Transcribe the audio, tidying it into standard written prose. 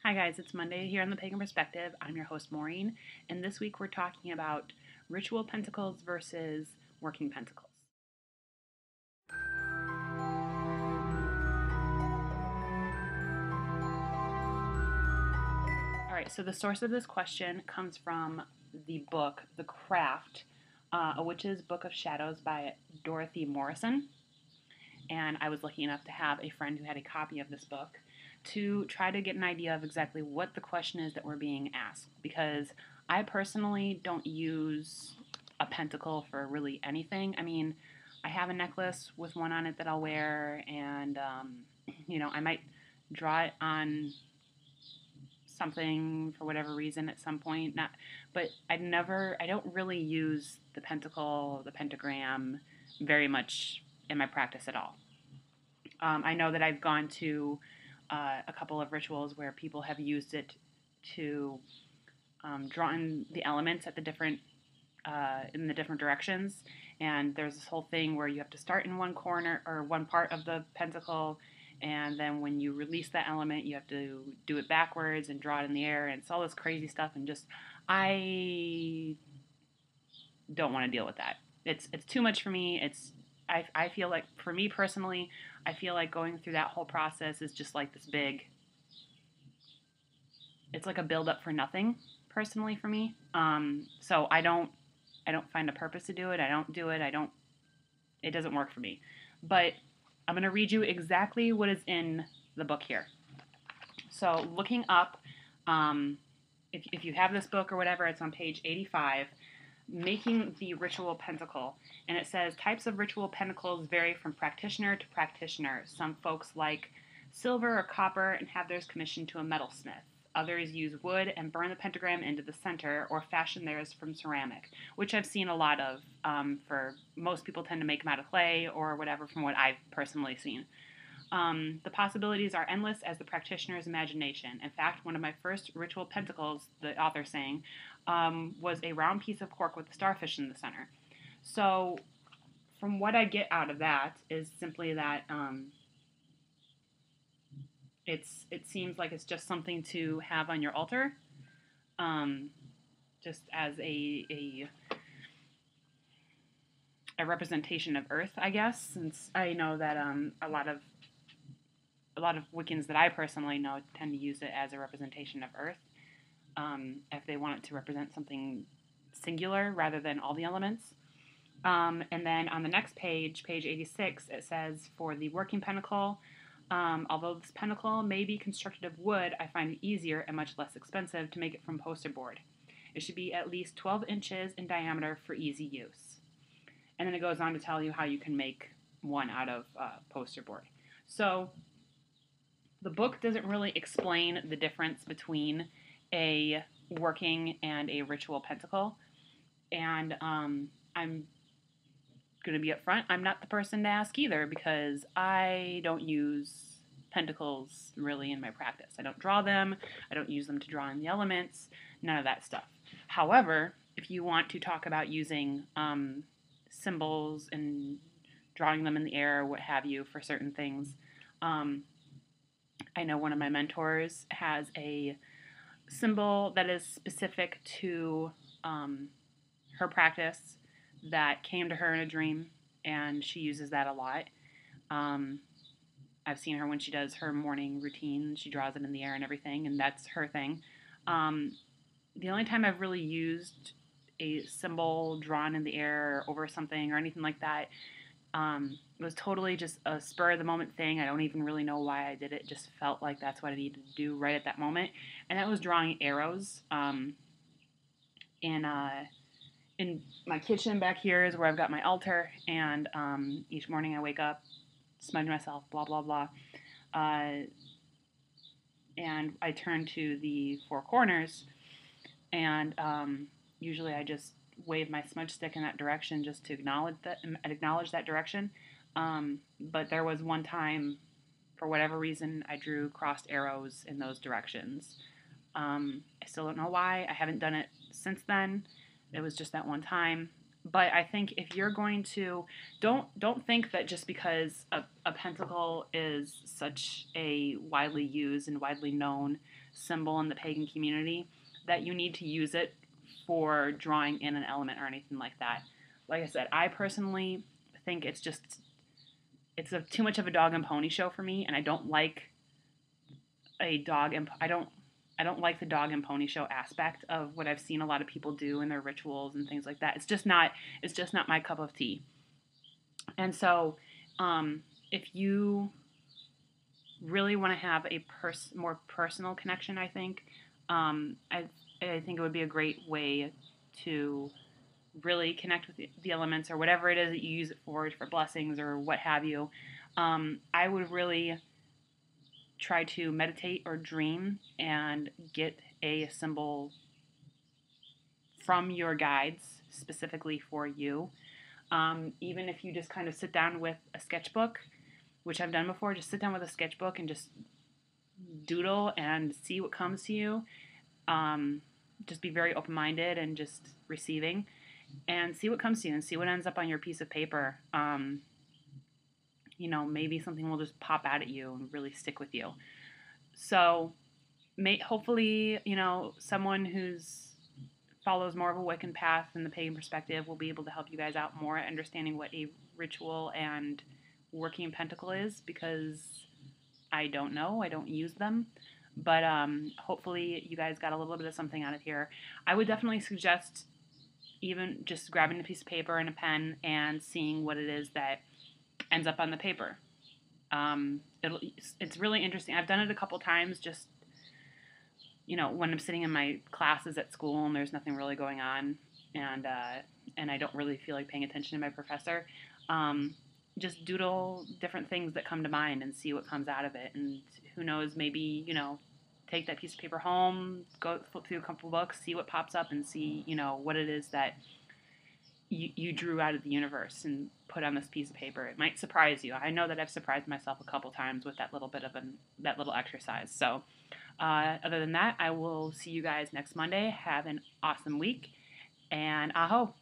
Hi guys, it's Monday here on the Pagan Perspective. I'm your host Maureen, and this week we're talking about ritual pentacles versus working pentacles. Alright, so the source of this question comes from the book, The Craft, A Witch's Book of Shadows by Dorothy Morrison. And I was lucky enough to have a friend who had a copy of this book to try to get an idea of exactly what the question is that we're being asked, because I personally don't use a pentacle for really anything. I mean, I have a necklace with one on it that I'll wear, and I might draw it on something for whatever reason at some point. But I don't really use the pentacle, the pentagram very much in my practice at all. I know that I've gone to a couple of rituals where people have used it to draw in the elements at the different in the different directions, and there's this whole thing where you have to start in one corner or one part of the pentacle, and then when you release that element you have to do it backwards and draw it in the air, and it's all this crazy stuff, and just I don't want to deal with that. It's too much for me. I feel like, for me personally, I feel like going through that whole process is just like this big, it's like a build up for nothing, personally, for me. So I don't find a purpose to do it. I don't do it. It doesn't work for me. But I'm going to read you exactly what is in the book here. So looking up, if you have this book or whatever, it's on page 85. Making the ritual pentacle, and it says types of ritual pentacles vary from practitioner to practitioner. Some folks like silver or copper and have theirs commissioned to a metalsmith. Others use wood and burn the pentagram into the center, or fashion theirs from ceramic, which I've seen a lot of. For most people tend to make them out of clay or whatever, from what I've personally seen. The possibilities are endless as the practitioner's imagination. In fact, one of my first ritual pentacles, the author's saying, was a round piece of cork with a starfish in the center. So from what I get out of that is simply that it seems like it's just something to have on your altar, just as a representation of Earth, I guess, since I know that a lot of Wiccans that I personally know tend to use it as a representation of Earth, if they want it to represent something singular rather than all the elements. And then on the next page, page 86, it says, for the working pentacle, although this pentacle may be constructed of wood, I find it easier and much less expensive to make it from poster board. It should be at least 12 inches in diameter for easy use. And then it goes on to tell you how you can make one out of poster board. So the book doesn't really explain the difference between a working and a ritual pentacle. And I'm going to be upfront, I'm not the person to ask either, because I don't use pentacles really in my practice. I don't draw them. I don't use them to draw in the elements. None of that stuff. However, if you want to talk about using symbols and drawing them in the air, what have you, for certain things, I know one of my mentors has a symbol that is specific to her practice that came to her in a dream, and she uses that a lot. I've seen her when she does her morning routine. She draws it in the air and everything, and that's her thing. The only time I've really used a symbol drawn in the air or over something or anything like that, it was totally just a spur of the moment thing. I don't even really know why I did it. It just felt like that's what I needed to do right at that moment. And that was drawing arrows. In my kitchen back here is where I've got my altar, and each morning I wake up, smudge myself, blah, blah, blah. And I turn to the four corners, and usually I just wave my smudge stick in that direction just to acknowledge that direction. But there was one time, for whatever reason, I drew crossed arrows in those directions. I still don't know why. I haven't done it since then. It was just that one time. But I think if you're going to, don't think that just because a pentacle is such a widely used and widely known symbol in the pagan community, that you need to use it for drawing in an element or anything like that. Like I said, I personally think it's too much of a dog and pony show for me, and I don't like I don't like the dog and pony show aspect of what I've seen a lot of people do in their rituals and things like that. It's just not my cup of tea. And so, if you really want to have a more personal connection, I think, I think it would be a great way to really connect with the elements or whatever it is that you use it for blessings or what have you. I would really try to meditate or dream and get a symbol from your guides specifically for you. Even if you just kind of sit down with a sketchbook, which I've done before, just sit down with a sketchbook and just doodle and see what comes to you. Just be very open-minded and just receiving and see what comes to you and see what ends up on your piece of paper. Maybe something will just pop out at you and really stick with you. So hopefully, someone who's follows more of a Wiccan path than the pagan perspective will be able to help you guys out more at understanding what a ritual and working pentacle is, because I don't know. I don't use them. But hopefully you guys got a little bit of something out of here. I would definitely suggest even just grabbing a piece of paper and a pen and seeing what it is that ends up on the paper. It's really interesting. I've done it a couple times just, when I'm sitting in my classes at school and there's nothing really going on and I don't really feel like paying attention to my professor. Just doodle different things that come to mind and see what comes out of it. And who knows, maybe, take that piece of paper home, go flip through a couple books, see what pops up and see, what it is that you drew out of the universe and put on this piece of paper. It might surprise you. I know that I've surprised myself a couple times with that little bit of that little exercise. So other than that, I will see you guys next Monday. Have an awesome week, and aho.